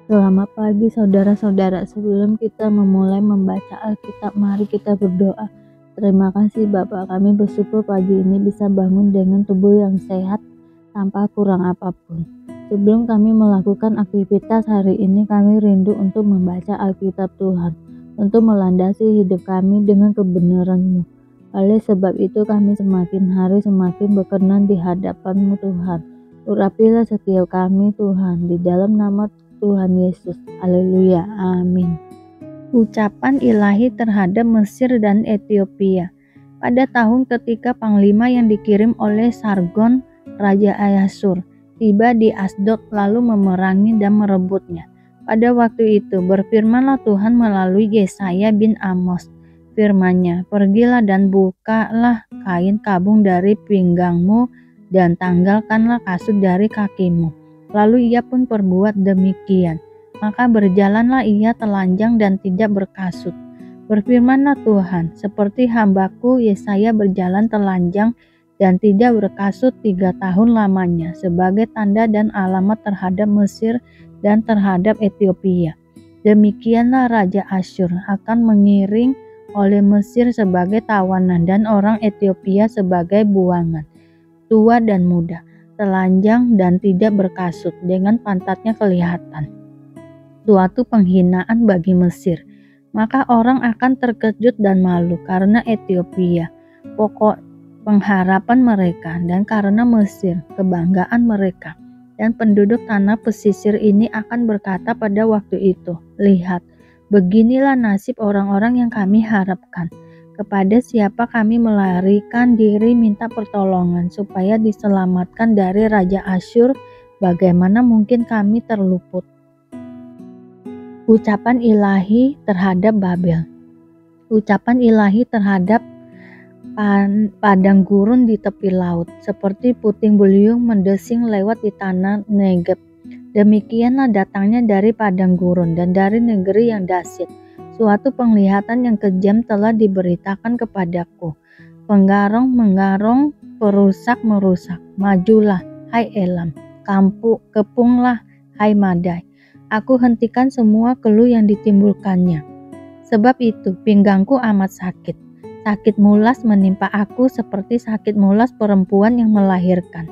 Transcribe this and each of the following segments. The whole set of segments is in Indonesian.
Selamat pagi saudara-saudara, sebelum kita memulai membaca Alkitab, mari kita berdoa. Terima kasih Bapa, kami bersyukur pagi ini bisa bangun dengan tubuh yang sehat tanpa kurang apapun. Sebelum kami melakukan aktivitas hari ini, kami rindu untuk membaca Alkitab Tuhan, untuk melandasi hidup kami dengan kebenaran-Mu. Oleh sebab itu kami semakin hari semakin berkenan di hadapan-Mu Tuhan. Urapilah setiap kami Tuhan, di dalam nama Tuhan Yesus. Haleluya. Amin. Ucapan ilahi terhadap Mesir dan Ethiopia. Pada tahun ketika panglima yang dikirim oleh Sargon, Raja Asyur, tiba di Asdod lalu memerangi dan merebutnya. Pada waktu itu berfirmanlah Tuhan melalui Yesaya bin Amos. Firman-Nya, pergilah dan bukalah kain kabung dari pinggangmu dan tanggalkanlah kasut dari kakimu. Lalu ia pun perbuat demikian. Maka berjalanlah ia telanjang dan tidak berkasut. Berfirmanlah Tuhan, seperti hambaku Yesaya berjalan telanjang dan tidak berkasut 3 tahun lamanya, sebagai tanda dan alamat terhadap Mesir dan terhadap Ethiopia. Demikianlah Raja Asyur akan mengiring oleh Mesir sebagai tawanan dan orang Ethiopia sebagai buangan, tua dan muda, telanjang dan tidak berkasut, dengan pantatnya kelihatan. Suatu penghinaan bagi Mesir. Maka orang akan terkejut dan malu karena Ethiopia, pokok pengharapan mereka, dan karena Mesir, kebanggaan mereka. Dan penduduk tanah pesisir ini akan berkata pada waktu itu, lihat, beginilah nasib orang-orang yang kami harapkan. Kepada siapa kami melarikan diri minta pertolongan supaya diselamatkan dari Raja Asyur, bagaimana mungkin kami terluput? Ucapan ilahi terhadap Babel. Ucapan ilahi terhadap padang gurun di tepi laut, seperti puting beliung mendesing lewat di tanah Negeb. Demikianlah datangnya dari padang gurun dan dari negeri yang dahsyat. Suatu penglihatan yang kejam telah diberitakan kepadaku. Penggarong menggarong, perusak merusak. Majulah, hai Elam, kepunglah, hai Madai. Aku hentikan semua keluh yang ditimbulkannya. Sebab itu pinggangku amat sakit. Sakit mulas menimpa aku seperti sakit mulas perempuan yang melahirkan.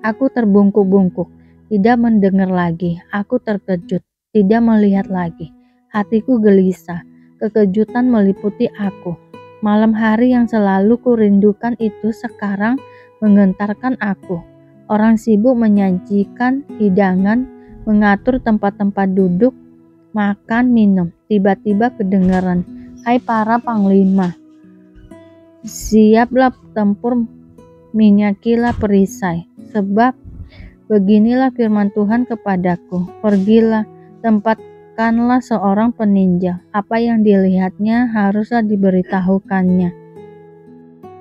Aku terbungkuk-bungkuk, tidak mendengar lagi. Aku terkejut, tidak melihat lagi. Hatiku gelisah, kekejutan meliputi aku. Malam hari yang selalu kurindukan itu sekarang menggentarkan aku. Orang sibuk menyajikan hidangan, mengatur tempat-tempat duduk, makan, minum. Tiba-tiba kedengaran, hai para panglima, siaplah tempur, minyakilah perisai. Sebab beginilah firman Tuhan kepadaku, pergilah, tempatkanlah seorang peninjau. Apa yang dilihatnya haruslah diberitahukannya.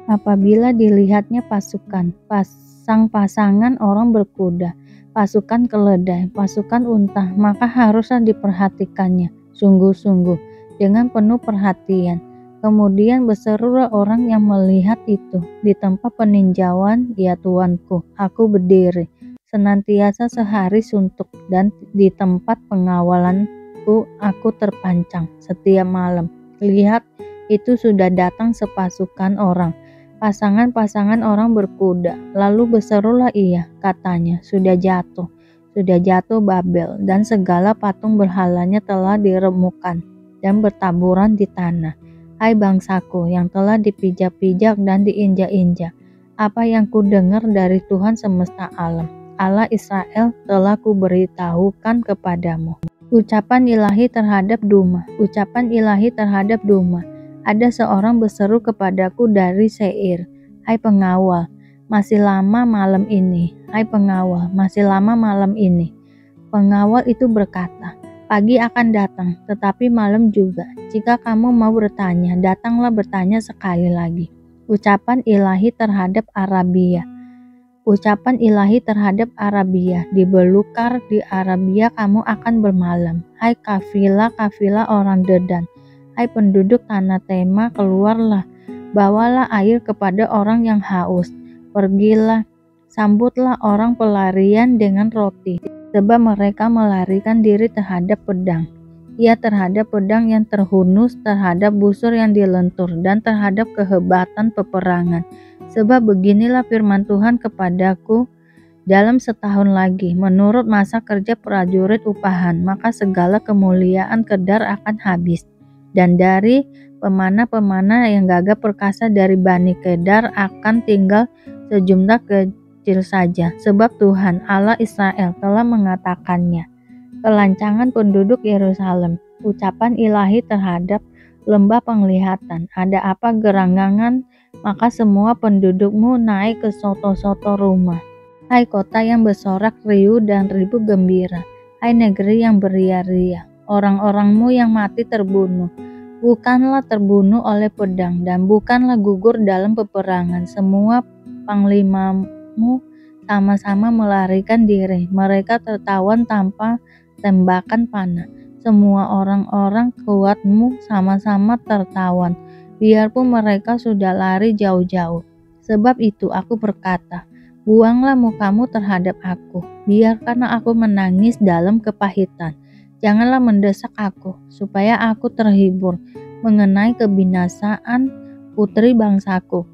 Apabila dilihatnya pasukan, pasang-pasangan orang berkuda, pasukan keledai, pasukan unta, maka haruslah diperhatikannya sungguh-sungguh dengan penuh perhatian. Kemudian berserulah orang yang melihat itu, di tempat peninjauan, ya Tuanku, aku berdiri senantiasa sehari suntuk, dan di tempat pengawalanku aku terpancang setiap malam. Lihat, itu sudah datang sepasukan orang, pasangan-pasangan orang berkuda. Lalu berserulah ia, katanya, sudah jatuh Babel, dan segala patung berhalanya telah diremukkan dan bertaburan di tanah. Hai bangsaku yang telah dipijak-pijak dan diinjak-injak, apa yang kudengar dari Tuhan semesta alam, Allah Israel, telah kuberitahukan kepadamu. Ucapan ilahi terhadap Duma. Ucapan ilahi terhadap Duma. Ada seorang berseru kepadaku dari Seir, hai pengawal, masih lama malam ini. Hai pengawal, masih lama malam ini. Pengawal itu berkata, pagi akan datang, tetapi malam juga. Jika kamu mau bertanya, datanglah bertanya sekali lagi. Ucapan ilahi terhadap Arabia. Ucapan ilahi terhadap Arabia. Di belukar di Arabia kamu akan bermalam. Hai kafilah-kafilah orang Dedan. Hai penduduk tanah Tema, keluarlah, bawalah air kepada orang yang haus. Pergilah, sambutlah orang pelarian dengan roti. sebab mereka melarikan diri terhadap pedang. Ia terhadap pedang yang terhunus, terhadap busur yang dilentur, dan terhadap kehebatan peperangan. Sebab beginilah firman Tuhan kepadaku, dalam setahun lagi, menurut masa kerja prajurit upahan, maka segala kemuliaan Kedar akan habis. Dan dari pemanah-pemanah yang gagah perkasa dari Bani Kedar akan tinggal sejumlah kecil saja. Sebab Tuhan Allah Israel telah mengatakannya. Kelancangan penduduk Yerusalem, ucapan ilahi terhadap lembah penglihatan. Ada apa geranggangan, maka semua pendudukmu naik ke soto-soto rumah. Hai kota yang bersorak riuh dan ribu gembira, hai negeri yang beria-ria, orang-orangmu yang mati terbunuh, bukanlah terbunuh oleh pedang dan bukanlah gugur dalam peperangan. Semua panglimamu sama-sama melarikan diri, mereka tertawan tanpa tembakan panah. Semua orang-orang kuatmu sama-sama tertawan, biarpun mereka sudah lari jauh-jauh. Sebab itu aku berkata, buanglah mukamu terhadap aku, biarkanlah aku menangis dalam kepahitan. Janganlah mendesak aku, supaya aku terhibur mengenai kebinasaan putri bangsaku.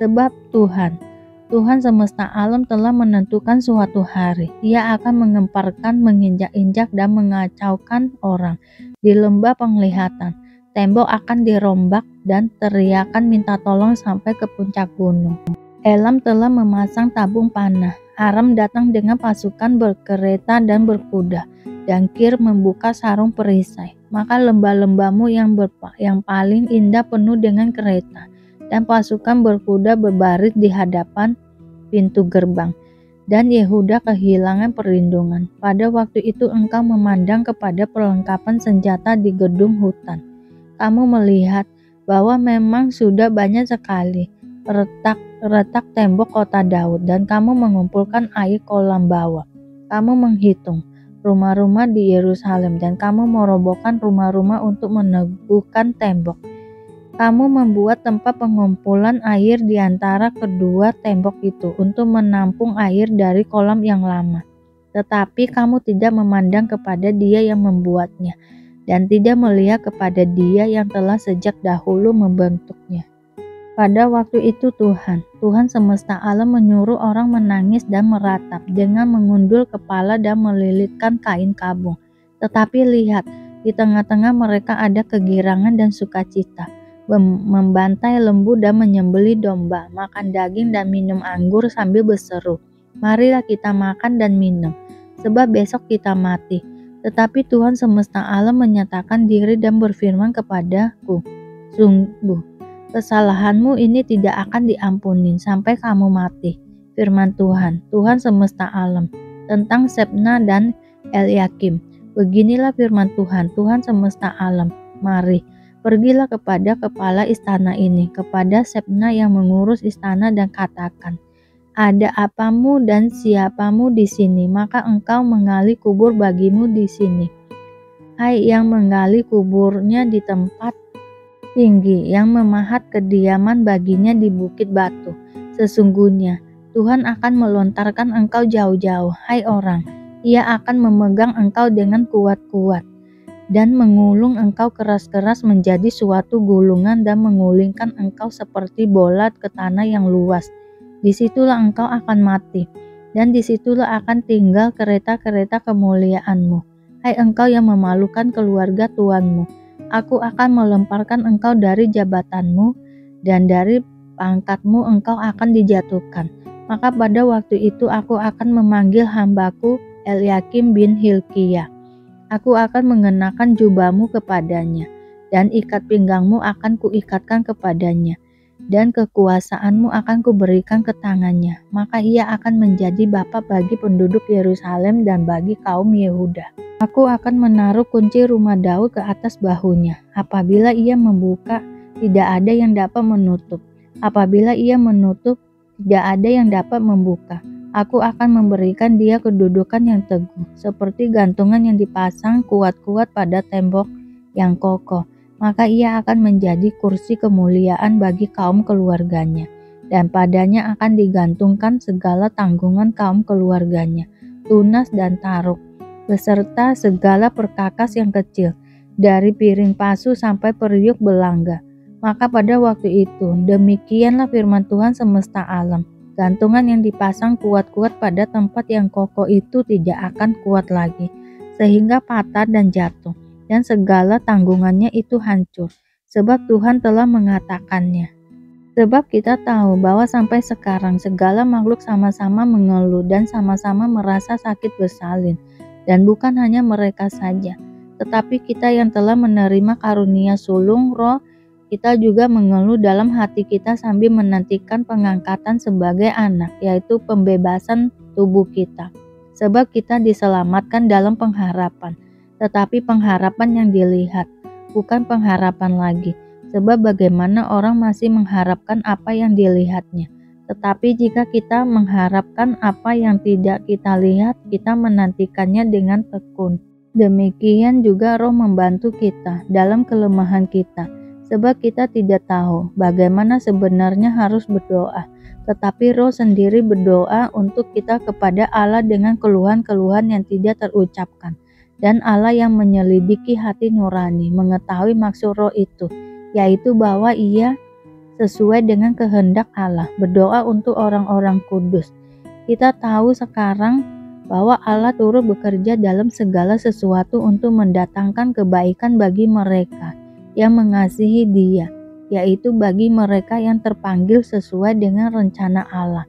Sebab Tuhan semesta alam telah menentukan suatu hari. Ia akan mengemparkan, menginjak-injak dan mengacaukan orang. Di lembah penglihatan, tembok akan dirombak dan teriakan minta tolong sampai ke puncak gunung. Elam telah memasang tabung panah. Aram datang dengan pasukan berkereta dan berkuda. Dan Kir membuka sarung perisai. Maka lembah-lembahmu yang paling indah penuh dengan kereta. Dan pasukan berkuda berbaris di hadapan pintu gerbang. Dan Yehuda kehilangan perlindungan. Pada waktu itu engkau memandang kepada perlengkapan senjata di gedung hutan. Kamu melihat bahwa memang sudah banyak sekali retak tembok kota Daud, dan kamu mengumpulkan air kolam bawah. Kamu menghitung rumah-rumah di Yerusalem, dan kamu merobohkan rumah-rumah untuk meneguhkan tembok. Kamu membuat tempat pengumpulan air di antara kedua tembok itu untuk menampung air dari kolam yang lama. Tetapi kamu tidak memandang kepada Dia yang membuatnya, dan tidak melihat kepada Dia yang telah sejak dahulu membentuknya. Pada waktu itu Tuhan semesta alam menyuruh orang menangis dan meratap dengan mengundul kepala dan melilitkan kain kabung. Tetapi lihat, di tengah-tengah mereka ada kegirangan dan sukacita, membantai lembu dan menyembelih domba, makan daging dan minum anggur sambil berseru, marilah kita makan dan minum, sebab besok kita mati. Tetapi Tuhan semesta alam menyatakan diri dan berfirman kepadaku, sungguh, kesalahanmu ini tidak akan diampuni sampai kamu mati. Firman Tuhan semesta alam, tentang Sebna dan Eliakim. Beginilah firman Tuhan semesta alam. Mari, pergilah kepada kepala istana ini, kepada Sebna yang mengurus istana, dan katakan, ada apamu dan siapamu di sini, maka engkau menggali kubur bagimu di sini. Hai yang menggali kuburnya di tempat tinggi, yang memahat kediaman baginya di bukit batu. Sesungguhnya Tuhan akan melontarkan engkau jauh-jauh, hai orang. Ia akan memegang engkau dengan kuat-kuat dan mengulung engkau keras-keras menjadi suatu gulungan dan mengulingkan engkau seperti bola ke tanah yang luas. Disitulah engkau akan mati, dan disitulah akan tinggal kereta-kereta kemuliaanmu. Hai engkau yang memalukan keluarga tuanmu, aku akan melemparkan engkau dari jabatanmu, dan dari pangkatmu engkau akan dijatuhkan. Maka pada waktu itu aku akan memanggil hambaku Eliakim bin Hilkiah. Aku akan mengenakan jubahmu kepadanya, dan ikat pinggangmu akan kuikatkan kepadanya, dan kekuasaanmu akan kuberikan ke tangannya. Maka ia akan menjadi bapa bagi penduduk Yerusalem dan bagi kaum Yehuda. Aku akan menaruh kunci rumah Daud ke atas bahunya. Apabila ia membuka, tidak ada yang dapat menutup. Apabila ia menutup, tidak ada yang dapat membuka. Aku akan memberikan dia kedudukan yang teguh, seperti gantungan yang dipasang kuat-kuat pada tembok yang kokoh. Maka ia akan menjadi kursi kemuliaan bagi kaum keluarganya, dan padanya akan digantungkan segala tanggungan kaum keluarganya. tunas dan taruk, beserta segala perkakas yang kecil, dari piring pasu sampai periuk belangga. Maka pada waktu itu, demikianlah firman Tuhan semesta alam. Gantungan yang dipasang kuat-kuat pada tempat yang kokoh itu tidak akan kuat lagi, sehingga patah dan jatuh, dan segala tanggungannya itu hancur, sebab Tuhan telah mengatakannya. Sebab kita tahu bahwa sampai sekarang segala makhluk sama-sama mengeluh dan sama-sama merasa sakit bersalin. Dan bukan hanya mereka saja, tetapi kita yang telah menerima karunia sulung roh, kita juga mengeluh dalam hati kita sambil menantikan pengangkatan sebagai anak, yaitu pembebasan tubuh kita. Sebab kita diselamatkan dalam pengharapan, tetapi pengharapan yang dilihat, bukan pengharapan lagi. Sebab bagaimana orang masih mengharapkan apa yang dilihatnya. Tetapi jika kita mengharapkan apa yang tidak kita lihat, kita menantikannya dengan tekun. Demikian juga Roh membantu kita dalam kelemahan kita. Sebab kita tidak tahu bagaimana sebenarnya harus berdoa. Tetapi Roh sendiri berdoa untuk kita kepada Allah dengan keluhan-keluhan yang tidak terucapkan. Dan Allah yang menyelidiki hati nurani mengetahui maksud Roh itu, yaitu bahwa ia sesuai dengan kehendak Allah, berdoa untuk orang-orang kudus. Kita tahu sekarang bahwa Allah turut bekerja dalam segala sesuatu untuk mendatangkan kebaikan bagi mereka yang mengasihi Dia, yaitu bagi mereka yang terpanggil sesuai dengan rencana Allah.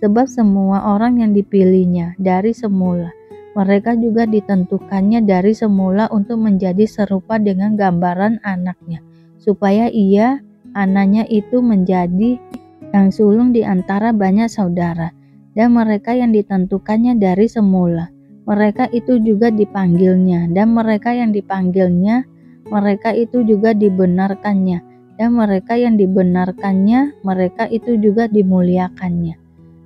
Sebab semua orang yang dipilihnya dari semula, mereka juga ditentukannya dari semula untuk menjadi serupa dengan gambaran anaknya, supaya ia, anaknya itu menjadi yang sulung di antara banyak saudara. Dan mereka yang ditentukannya dari semula, mereka itu juga dipanggilnya. Dan mereka yang dipanggilnya, mereka itu juga dibenarkannya. Dan mereka yang dibenarkannya, mereka itu juga dimuliakannya.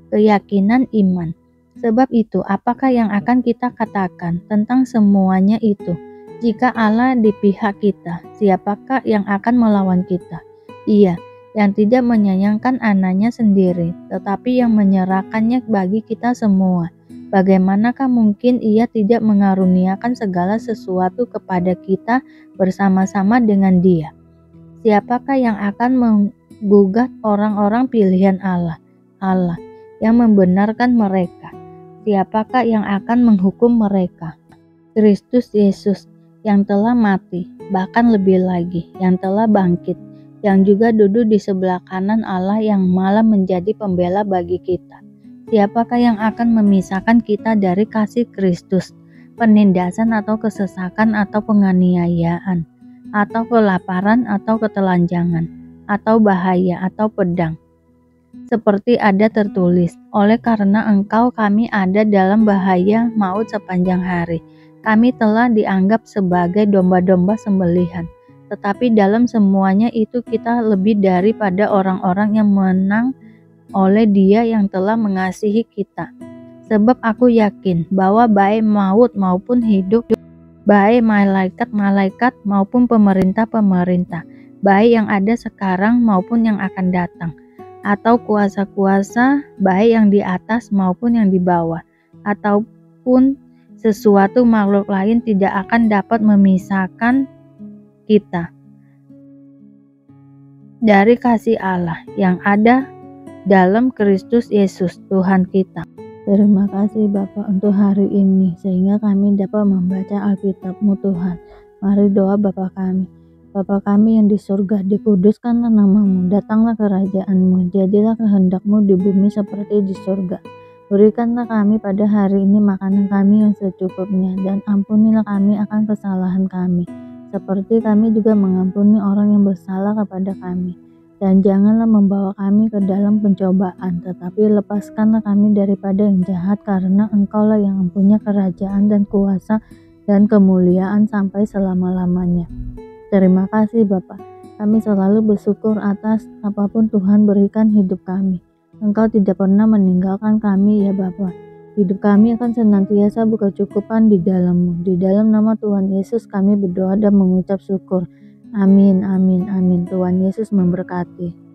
Keyakinan iman. Sebab itu, apakah yang akan kita katakan tentang semuanya itu? Jika Allah di pihak kita, siapakah yang akan melawan kita? Ia yang tidak menyayangkan anaknya sendiri, tetapi yang menyerahkannya bagi kita semua. Bagaimanakah mungkin ia tidak mengaruniakan segala sesuatu kepada kita bersama-sama dengan Dia? Siapakah yang akan menggugat orang-orang pilihan Allah? Allah yang membenarkan mereka. Siapakah yang akan menghukum mereka? Kristus Yesus yang telah mati, bahkan lebih lagi, yang telah bangkit, yang juga duduk di sebelah kanan Allah yang malah menjadi pembela bagi kita. Siapakah yang akan memisahkan kita dari kasih Kristus? Penindasan atau kesesakan atau penganiayaan, atau kelaparan atau ketelanjangan, atau bahaya atau pedang. Seperti ada tertulis, oleh karena engkau kami ada dalam bahaya maut sepanjang hari. Kami telah dianggap sebagai domba-domba sembelihan. Tetapi dalam semuanya itu kita lebih daripada orang-orang yang menang oleh Dia yang telah mengasihi kita. Sebab aku yakin bahwa baik maut maupun hidup, baik malaikat-malaikat maupun pemerintah-pemerintah, baik yang ada sekarang maupun yang akan datang, atau kuasa-kuasa, baik yang di atas maupun yang di bawah, ataupun sesuatu makhluk lain tidak akan dapat memisahkan kita dari kasih Allah yang ada dalam Kristus Yesus Tuhan kita. Terima kasih Bapa untuk hari ini, sehingga kami dapat membaca Alkitab-Mu Tuhan. Mari doa Bapa kami. Bapa kami yang di surga, dikuduskanlah nama-Mu, datanglah kerajaan-Mu, jadilah kehendak-Mu di bumi seperti di surga. Berikanlah kami pada hari ini makanan kami yang secukupnya, dan ampunilah kami akan kesalahan kami, seperti kami juga mengampuni orang yang bersalah kepada kami. Dan janganlah membawa kami ke dalam pencobaan, tetapi lepaskanlah kami daripada yang jahat, karena Engkaulah yang mempunyai kerajaan dan kuasa dan kemuliaan sampai selama-lamanya. Terima kasih Bapa. Kami selalu bersyukur atas apapun Tuhan berikan hidup kami. Engkau tidak pernah meninggalkan kami ya Bapa. Hidup kami akan senantiasa berkecukupan di dalam-Mu. Di dalam nama Tuhan Yesus kami berdoa dan mengucap syukur. Amin, amin, amin. Tuhan Yesus memberkati.